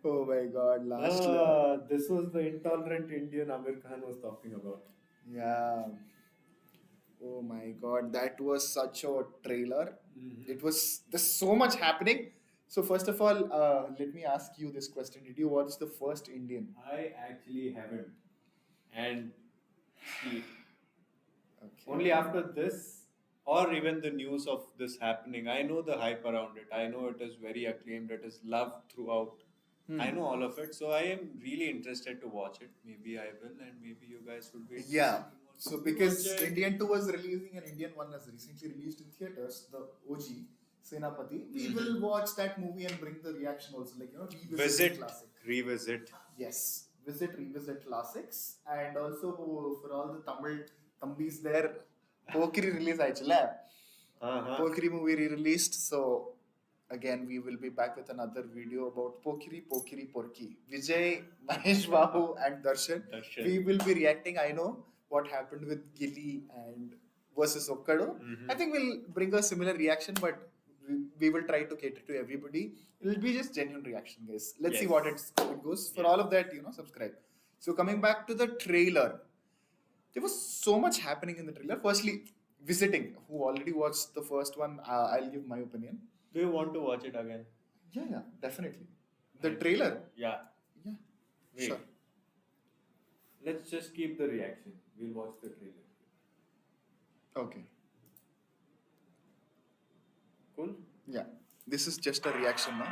Oh my God, last This was the intolerant Indian Amir Khan was talking about. yeah. Oh my God, that was such a trailer. It was there's so much happening. So first of all, let me ask you this question: did you watch the first Indian? I actually haven't. And see, Okay. only after this, or even the news of this happening, I know the hype around it. I know it is very acclaimed, it is loved throughout. I know all of it, so I am really interested to watch it. Maybe I will, and maybe you guys will be interested. Yeah. To So watch because it. Indian 2 was releasing and Indian 1 has recently released in theaters, the OG Senapati, we will watch that movie and bring the reaction also, like revisit Visit, classic. revisit. Yes, revisit classics, and also for all the Tamil Thambis there, Pokiri release aayachilla. Pokiri movie re-released, so again we will be back with another video about Pokiri Porky. Vijay, Mahesh Babu, and Darshan. Darshan. We will be reacting. I know what happened with Gilly and versus Okkado. I think we'll bring a similar reaction, but we will try to cater to everybody. It'll be just genuine reaction, guys. Let's see what it goes. For all of that, subscribe. So coming back to the trailer, there was so much happening in the trailer. Firstly, visiting, who already watched the first one, I'll give my opinion. Do you want to watch it again? Yeah, definitely. The trailer? Yeah. Yeah, Wait. sure. Let's just keep the reaction. We'll watch the trailer. Okay. Cool? Yeah, this is just a reaction now.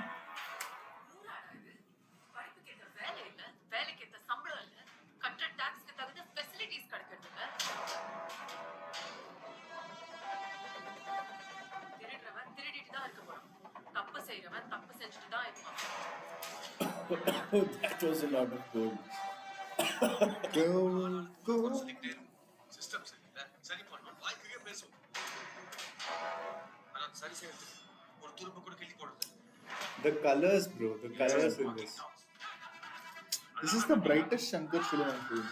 படிப்புக்கேத்த வேலை இல்ல, வேலைக்கேத்த சம்பளம் இல்ல, கட்டுற டாக்ஸ்க்கு தகுந்த facilities கிடைக்கிறது இல்ல. திருடுறவன் திருடிட்டு தான் இருக்க போறான். தப்பு செய்றவன் தப்பு செஞ்சுட்டு தான் இருப்பான். That was a lot of gold. System சரியில்லை சரி பண்ணணும் வாழ்க்கையே பேசும் ஆனா சரி செய்யறதுக்கு ஒரு துரும்பு கூட கிள்ளி போடுறது. The colors, bro. The colors in this. This is the brightest Shankar film I'm doing.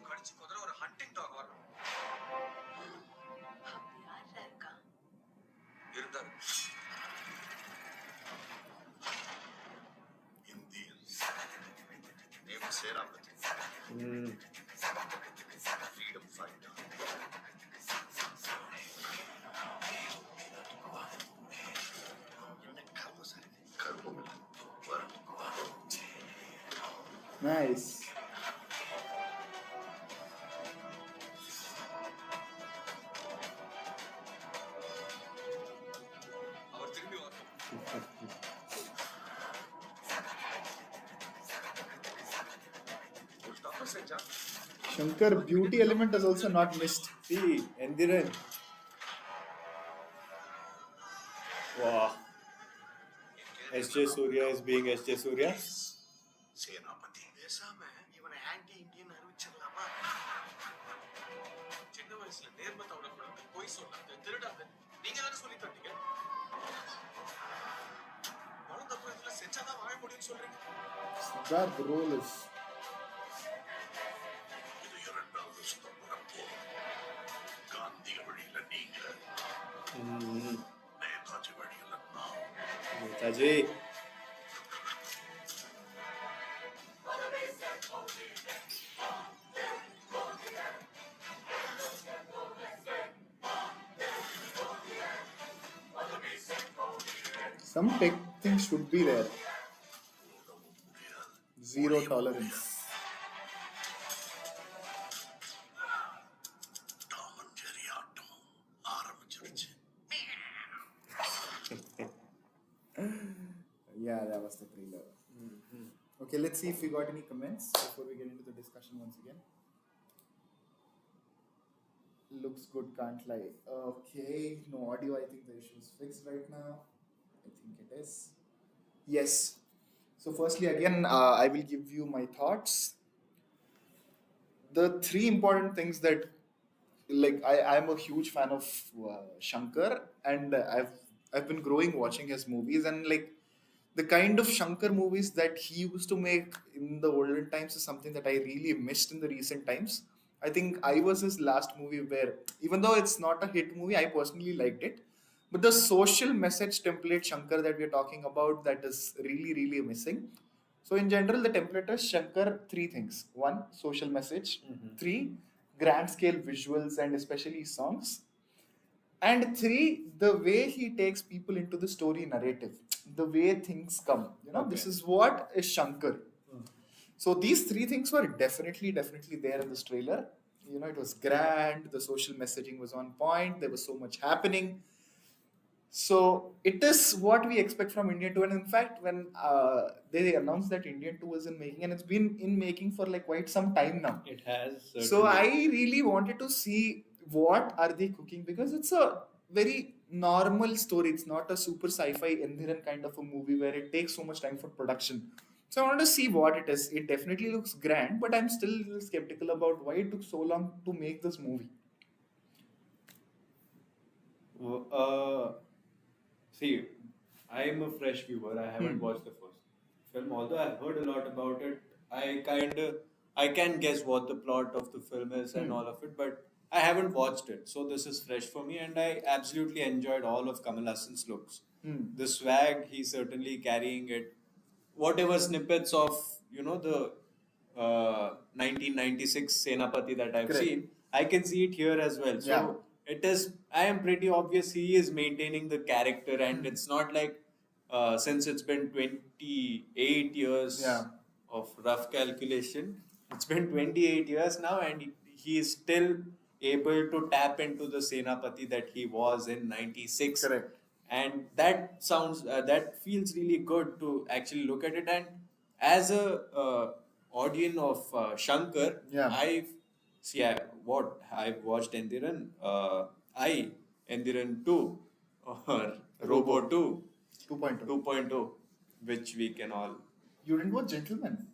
கடிச்சு குதிரை ஒரு ஹண்டிங் டாக் வரும் அப்படி யாரா இருக்கா? இருந்தாரு இந்தியன் நேம் சேராபதி ஃப்ரீடம் ஃபைட்டர் என்ன கர்மம் சார் கர்மம் வரும் Nice. அவர் திரும்பி வரணும். ஒரு தப்பு செஞ்சா Shankar beauty element is also not missed. See, Endiran. Wow. SJ Suryah is being SJ Suryah. சேனாபதி பேசாம இவனை ஆன்டி இந்தியன் அறிவிச்சிடலாமா? சின்ன வயசுல நேர்மை தவறக்கூடாது, பொய் சொல்லாத, திருடாத. நீங்க தானே சொல்லி தந்தீங்க. வளர்ந்த அப்புறம் இதுல செஞ்சாதான் வாழ முடியும்னு சொல்றீங்க. Siddharth role is இது இரண்டாவது சுதந்திர போர். காந்திய வழியில நீங்க, நேதாஜி வழியில நான். Netaji. some tech things should be there. Zero tolerance. Tom and Jerry ஆட்டம் ஆரம்பிச்சிருச்சு. Yeah, that was the trailer. Okay, let's see if we got any comments before we get into the discussion once again. Looks good, can't lie. Okay, no audio. I think the issue is fixed right now. I think it is. Yes. So, firstly, again, I will give you my thoughts. The three important things that, like, I'm a huge fan of Shankar, and I've been growing watching his movies, and like the kind of Shankar movies that he used to make in the olden times is something that I really missed in the recent times. I think I was his last movie where, even though it's not a hit movie, I personally liked it. But the social message template Shankar that we are talking about, that is really, really missing. So in general, the template is Shankar, three things. One, social message. Three, grand scale visuals and especially songs. And three, the way he takes people into the story narrative, the way things come. This is what is Shankar. So these three things were definitely there in this trailer. It was grand, the social messaging was on point, there was so much happening. So it is what we expect from India 2. And in fact, when they announced that Indian 2 was in making, and it's been in making for like quite some time now. It has. Certainly. So I really wanted to see what are they cooking, because it's a very normal story. It's not a super sci-fi Indian kind of a movie where it takes so much time for production. So I wanted to see what it is. It definitely looks grand, but I'm still a little skeptical about why it took so long to make this movie. See, I'm a fresh viewer. I haven't watched the first film. Although I've heard a lot about it, I can guess what the plot of the film is and all of it, but I haven't watched it. So this is fresh for me, and I absolutely enjoyed all of Kamal Hassan's looks. The swag, he's certainly carrying it. Whatever snippets of the 1996 Senapati that I've seen, I can see it here as well. So it is. I am pretty obvious he is maintaining the character, and it's not like since it's been 28 years of rough calculation. It's been 28 years now, and he is still able to tap into the Senapati that he was in 96. Correct. And that sounds that feels really good to actually look at it. And as a audience of Shankar, I've watched Endiran, Endiran 2 or Robo 2 2.0, which we can all. You didn't watch Gentleman?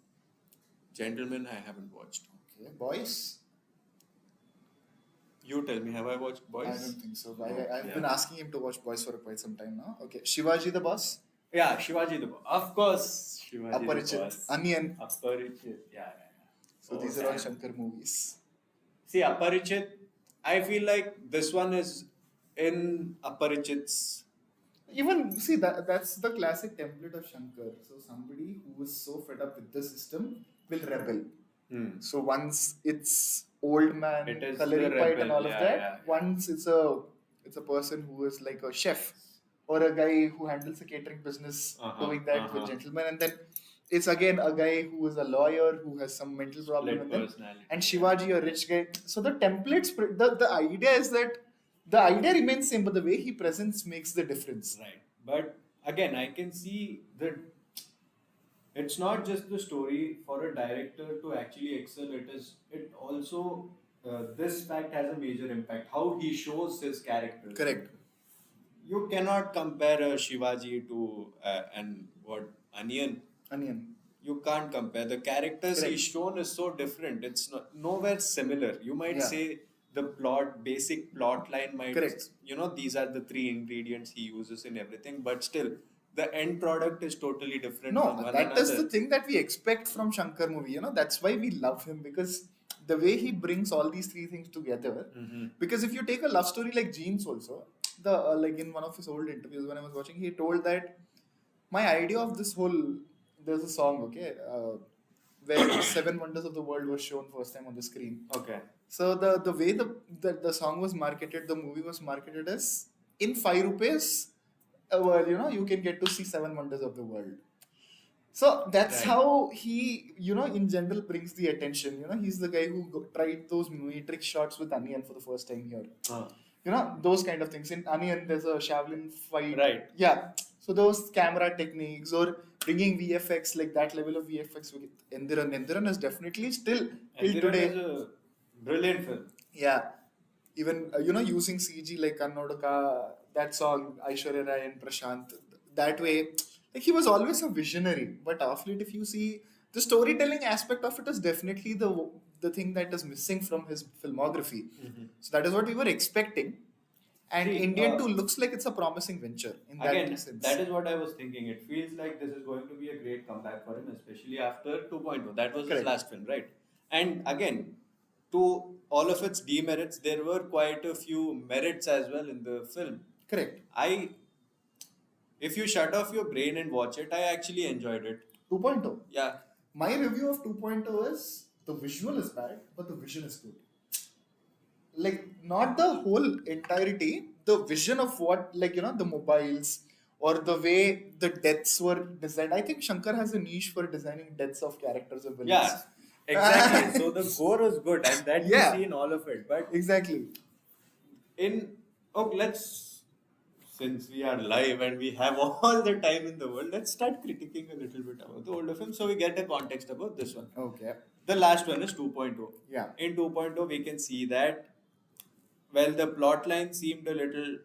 Gentleman, I haven't watched. Okay, Boys? You tell me, have I watched Boys? I don't think so. I've been asking him to watch Boys for quite some time now. Okay, Shivaji the Boss? Yeah, Shivaji the Boss. Of course, Shivaji Aparichit, the Boss. Onion. Aparichit, yeah. So these are all Shankar movies. See, Aparichit, I feel like this one is in Aparichit's. Even, see, that's the classic template of Shankar. So somebody who is so fed up with the system will rebel. So once it's old man, coloring pipe and all of that, once it's a person who is like a chef or a guy who handles a catering business doing that with Gentleman, and then it's again a guy who is a lawyer who has some mental problem, and Shivaji, a rich guy. So the templates, the idea is that the idea remains same, but the way he presents makes the difference. Right. But again, I can see that it's not just the story for a director to actually excel. It also this fact has a major impact. How he shows his characters. Correct. You cannot compare a Shivaji to Onion. You can't compare. The characters he's shown is so different. It's nowhere similar. You might say the basic plot line might, these are the three ingredients he uses in everything, but still, the end product is totally different. No, that is the thing that we expect from Shankar movie. That's why we love him, because the way he brings all these three things together. Because if you take a love story like Jeans also, like in one of his old interviews when I was watching, he told that my idea of this whole, there's a song, where Seven Wonders of the World was shown first time on the screen. Okay. So the way the song was marketed, the movie was marketed as in 5 rupees, you can get to see Seven Wonders of the World. So that's how he, in general brings the attention. He's the guy who tried those matrix shots with Onion for the first time here. Those kind of things. In Onion, there's a Shaolin fight. Right. Yeah. So those camera techniques or bringing VFX, like that level of VFX with Endiran. Endiran is definitely still till today. Is a brilliant film. Yeah. Even, using CG like Karnataka, that song, Aishwarya Rai and Prashant, that way, like he was always a visionary. But of late, if you see, the storytelling aspect of it is definitely the thing that is missing from his filmography. So that is what we were expecting. And Indian 2 looks like it's a promising venture in that sense. That is what I was thinking. It feels like this is going to be a great comeback for him, especially after 2.0. That was his last film, right? And again, to all of its demerits, there were quite a few merits as well in the film. Correct. If you shut off your brain and watch it, I actually enjoyed it. 2.0. Yeah. My review of 2.0 is the visual is bad, but the vision is good. Like, not the whole entirety, the vision of what, like, the mobiles or the way the deaths were designed. I think Shankar has a niche for designing deaths of characters of villains. Yeah, exactly. So the gore was good, and that Yeah. you see in all of it. But Exactly. since we are live and we have all the time in the world, let's start critiquing a little bit about the older film so we get a context about this one. Okay. The last one is 2.0. Yeah. In 2.0, we can see that, well, the plot line seemed a little.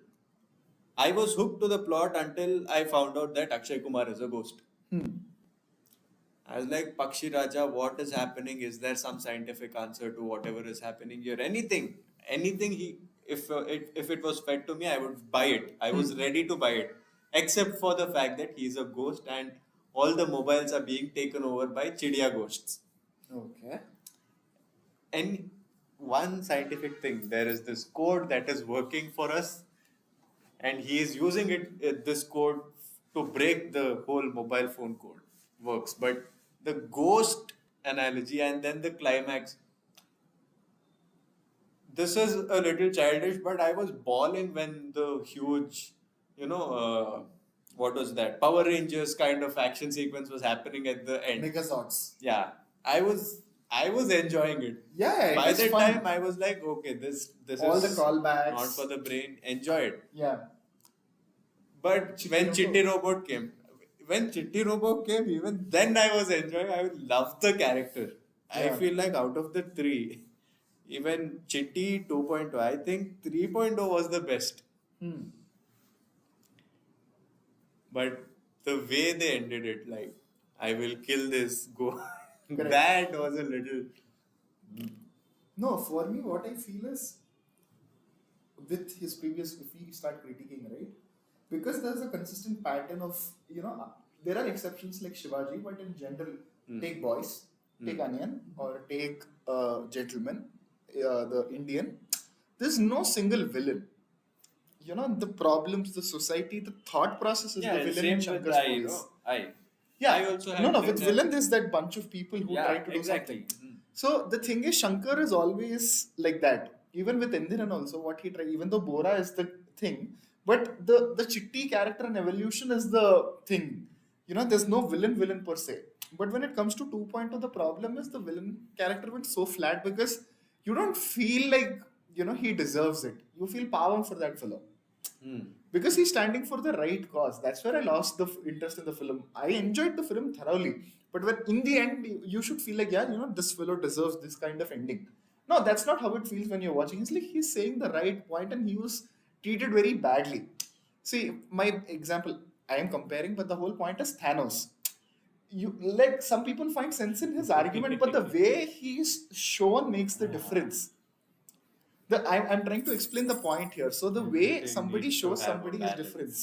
I was hooked to the plot until I found out that Akshay Kumar is a ghost. I was like, Pakshi Raja, what is happening? Is there some scientific answer to whatever is happening here? Anything if it was fed to me, I would buy it. I was ready to buy it, except for the fact that he's a ghost and all the mobiles are being taken over by Chidiya ghosts. Okay. And one scientific thing, there is this code that is working for us, and he is using this code to break the whole mobile phone code. Works, but the ghost analogy and then the climax. This is a little childish, but I was bawling when the huge, what was that? Power Rangers kind of action sequence was happening at the end. Megazords. Yeah, I was enjoying it. Yeah, By it that was fun. time, I was like, okay, this All is the callbacks. not for the brain. Enjoy it. Yeah. But when Chitti Robot came, even then I was enjoying. I loved the character. I Yeah. feel like out of the three, even Chitti 2.0, I think 3.0 was the best. But the way they ended it, like, I will kill this, go. Correct. That was a little. No, for me, what I feel is with his previous, if we start critiquing, right? Because there's a consistent pattern of, there are exceptions like Shivaji, but in general, take Boys, take Onion, or take Gentleman, the Indian. There's no single villain. The problems, the society, the thought process is the villain in Shankar's movies. Yeah, I also no, have with that- villain, there's that bunch of people who try to do exactly. something. So the thing is, Shankar is always like that. Even with Indiran also, what he tries, even though Bora is the thing, but the Chitti character and evolution is the thing. There's no villain per se. But when it comes to 2.0, the problem is the villain character went so flat because you don't feel like, he deserves it. You feel power for that fellow. Because he's standing for the right cause. That's where I lost the interest in the film. I enjoyed the film thoroughly. But when in the end, you should feel like, this fellow deserves this kind of ending. No, that's not how it feels when you're watching. It's like he's saying the right point and he was treated very badly. See, my example, I am comparing, but the whole point is Thanos. Some people find sense in his argument, but the way he's shown makes the difference. I'm trying to explain the point here. So the way Everything somebody needs to shows have a somebody is balance. different.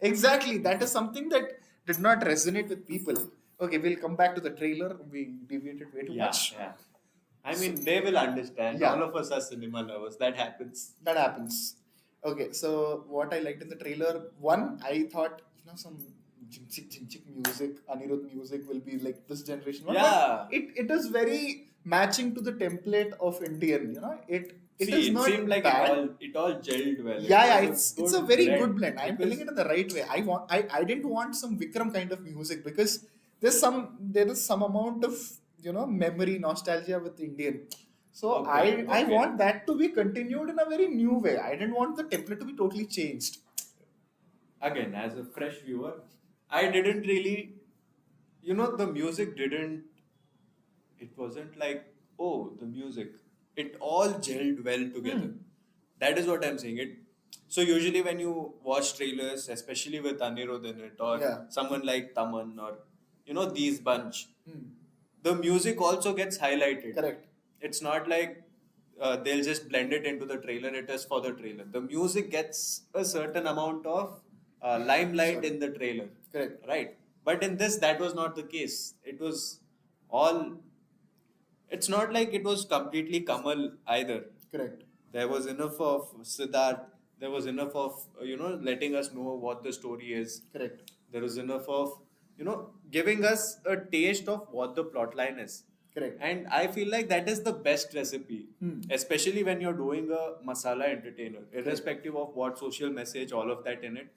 Exactly. That is something that did not resonate with people. Okay, we'll come back to the trailer. We deviated way too much. Yeah. I mean, they will understand. Yeah. All of us are cinema lovers. That happens. That happens. Okay, so what I liked in the trailer, one, I thought, some jinchik music, Anirudh music will be like this generation one. Yeah. But it is very matching to the template of Indian, It is not seemed like bad. it all gelled well. Yeah, was it's a very blend. good blend. I'm telling it in the right way. I didn't want some Vikram kind of music because there is some amount of memory nostalgia with Indian. So Okay. I want that to be continued in a very new way. I didn't want the template to be totally changed. Again, as a fresh viewer, I didn't really, the music didn't. It wasn't like, oh, the music. It all gelled well together. That is what I'm saying. So usually when you watch trailers, especially with Anirudh in it, or Yeah. someone like Taman, or these bunch, the music also gets highlighted. Correct. It's not like they'll just blend it into the trailer. It is for the trailer. The music gets a certain amount of limelight in the trailer. Correct. Right. But in this, that was not the case. It was all. It's not like it was completely Kamal either. Correct. There was enough of Siddharth. There was enough of letting us know what the story is. Correct. There was enough of giving us a taste of what the plot line is. Correct. And I feel like that is the best recipe, Hmm. especially when you're doing a masala entertainer, irrespective of what social message, all of that in it.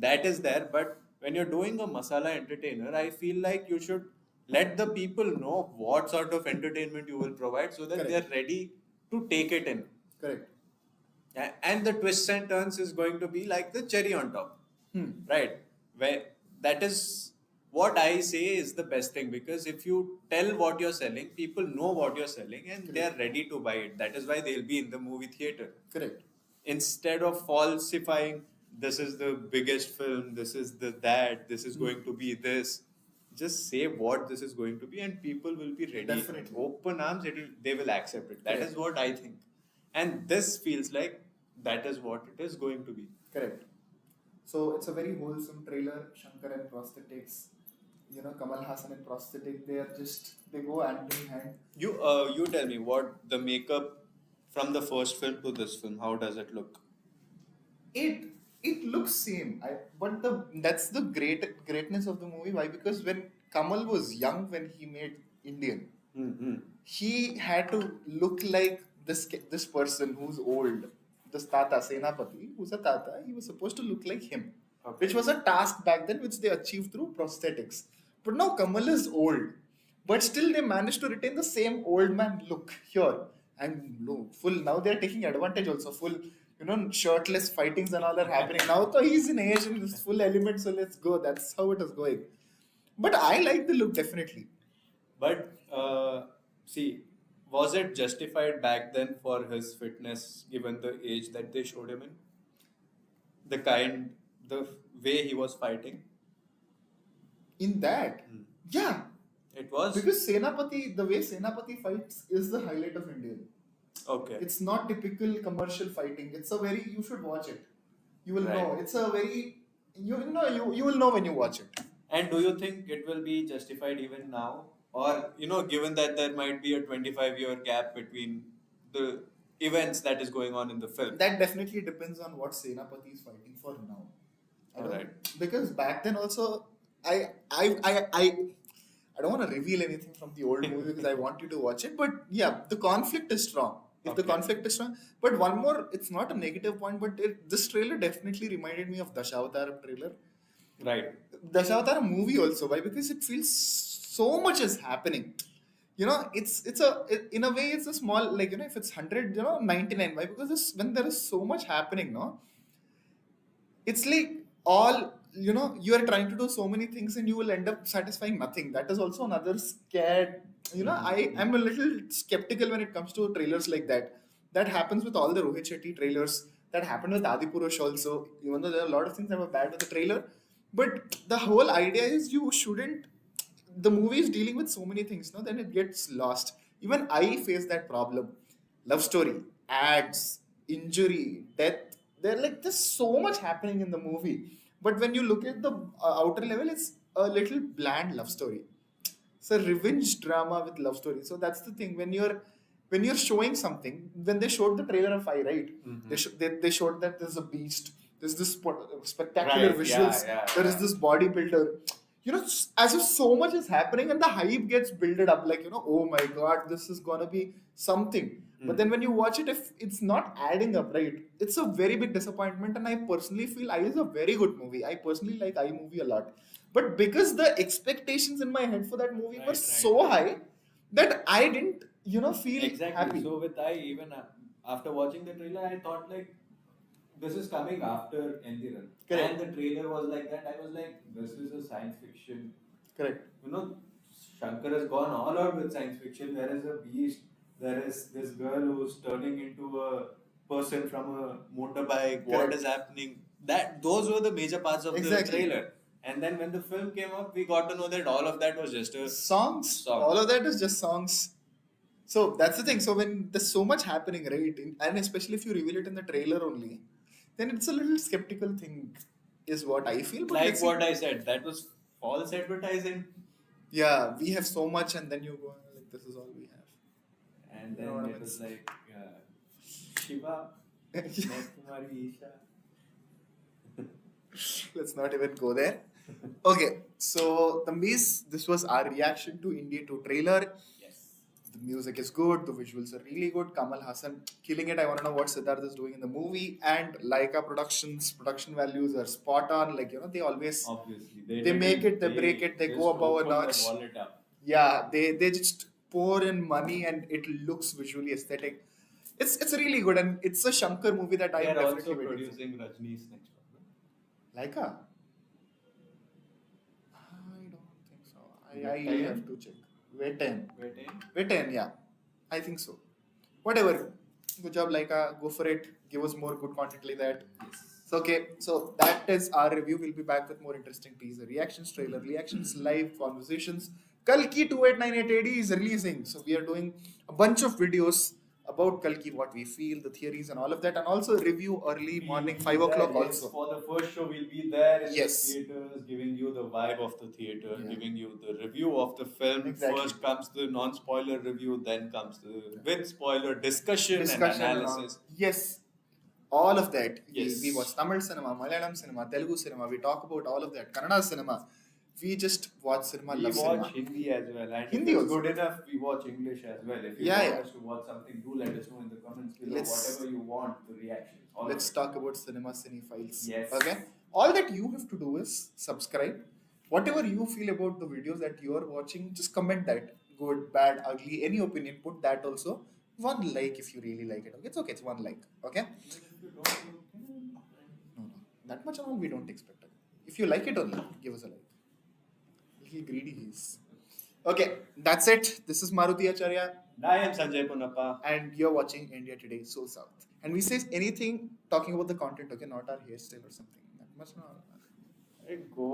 That is there, but when you're doing a masala entertainer, I feel like you should let the people know what sort of entertainment you will provide so that Correct. they're ready to take it in. Correct. And the twists and turns is going to be like the cherry on top. Hmm. Right? Where that is what I say is the best thing, because if you tell what you're selling, people know what you're selling and they are ready to buy it. That is why they'll be in the movie theater. Correct. Instead of falsifying, this is the biggest film, this is this is going to be this. Just say what this is going to be, and people will be ready. Definitely. Open arms, they will accept it. That is what I think. And this feels like that is what it is going to be. Correct. So it's a very wholesome trailer. Shankar and prosthetics. Kamal Hassan and prosthetic. They go hand in hand. You tell me what the makeup from the first film to this film, how does it look? It looks same. That's the greatness of the movie. Why? Because when Kamal was young, when he made Indian, Mm-hmm. he had to look like this person who's old. This Tata Senapati, who's a Tata, he was supposed to look like him, which was a task back then, which they achieved through prosthetics. But now Kamal is old, but still they managed to retain the same old man look here. And full now they're taking advantage also. Full, shirtless fightings and all are happening now. So he's in age and this full element. So let's go. That's how it is going. But I like the look definitely. But see, was it justified back then for his fitness given the age that they showed him in? The way he was fighting? In that, yeah. It was? Because the way Senapati fights is the highlight of Indian. Okay. It's not typical commercial fighting. You should watch it. You will Right. know. It's a very, you will know when you watch it. And do you think it will be justified even now? Or, given that there might be a 25-year gap between the events that is going on in the film? That definitely depends on what Senapati is fighting for now. Alright. Because back then also, I don't want to reveal anything from the old movie because I want you to watch it. But yeah, the conflict is strong. If the Okay. conflict is strong. But one more, it's not a negative point, but this trailer definitely reminded me of Dashavataram trailer. Right. Dashavataram movie also. Why? Because it feels so much is happening. In a way it's a small, if it's 100, 99. Why? Because when there is so much happening, no? It's like all, you are trying to do so many things and you will end up satisfying nothing. That is also another scared, I'm a little skeptical when it comes to trailers like that. That happens with all the Rohit Shetty trailers. That happened with Adipurush also, even though there are a lot of things that were bad with the trailer. But the whole idea is the movie is dealing with so many things, no? Then it gets lost. Even I face that problem. Love story, ads, injury, death. There's so much happening in the movie. But when you look at the outer level, it's a little bland love story. It's a revenge drama with love story. So that's the thing. When you're showing something, when they showed the trailer of I, right? They showed that there's a beast. There's this spectacular Right, visuals. yeah, There is this bodybuilder. As if so much is happening and the hype gets builded up. Oh my god, this is gonna be something. But then when you watch it, if it's not adding up, right, it's a very big disappointment. And I personally feel I is a very good movie. I personally like I movie a lot. But because the expectations in my head for that movie were so high that I didn't, feel Exactly. happy. So with even after watching the trailer, I thought like this is coming after Endiran. Correct. And the trailer was like that. I was like, this is a science fiction. Correct. Shankar has gone all out with science fiction. There is a beast. There is this girl who's turning into a person from a motorbike. What Correct. is happening? Those were the major parts of Exactly. the trailer. And then when the film came up, we got to know that all of that was just a Songs. Song. All of that is just songs. So that's the thing. So when there's so much happening, right, and especially if you reveal it in the trailer only, then it's a little skeptical thing, is what I feel. But like let's see. what I said. That was false advertising. Yeah, we have so much, and then you go like, this is all we have. And You then know what I it mean? was like Shiva. तुम्हारी Isha. Let's not even go there. Okay, so Tambis, this was our reaction to India 2 trailer. Yes. The music is good, the visuals are really good. Kamal Hassan killing it. I want to know what Siddharth is doing in the movie. And Lyca Productions production values are spot on. Like, they always Obviously. they make it, they break it, they go above a notch. Wallet up. Yeah, they just pour in money and it looks visually aesthetic. It's really good and it's a Shankar movie that I They am are definitely also waiting for. producing Rajini's next one. Lyca? I don't think so. I Wait, have to check. Wait 10. Waiting. Wait 10, yeah. I think so. Whatever. Good job, Lyca. Go for it. Give us more good content like that. Yes. So, okay. So, that is our review. We'll be back with more interesting teaser reactions, trailer reactions, live conversations. Kalki 2898AD is releasing. So, we are doing a bunch of videos about Kalki, what we feel, the theories, and all of that, and also review early morning, 5 o'clock Yes, also. for the first show, we'll be there in Yes. the theaters, giving you the vibe of the theater, Yeah. giving you the review of the film. Exactly. First comes the non-spoiler review, then comes the with spoiler discussion and And all. analysis. Yes. All of that. Yes. We watch Tamil cinema, Malayalam cinema, Telugu cinema. We talk about all of that. Kannada cinema. We just watch cinema, We love watch cinema. Hindi as well, and Hindi if it's also. good enough, we watch English as well. If you Yeah, want yeah. us to watch something, do let us know in the comments below. Let's- Whatever you want, the reaction. All Let's of it. talk about cinema cinephiles. Yes. Okay. All that you have to do is subscribe. Whatever you feel about the videos that you are watching, just comment that. Good, bad, ugly, any opinion, put that also. One like if you really like it. Okay, it's okay. It's one like. Okay. If you don't, No. That much amount we don't expect. If you like it only, give us a like. Little greedy he is. Okay, that's it. This is Maruti Acharya, I am Sanjay Punappa. and you're watching India Today SoSouth. And we say anything talking about the content, okay, not our hairstyle or something. That much no. Go.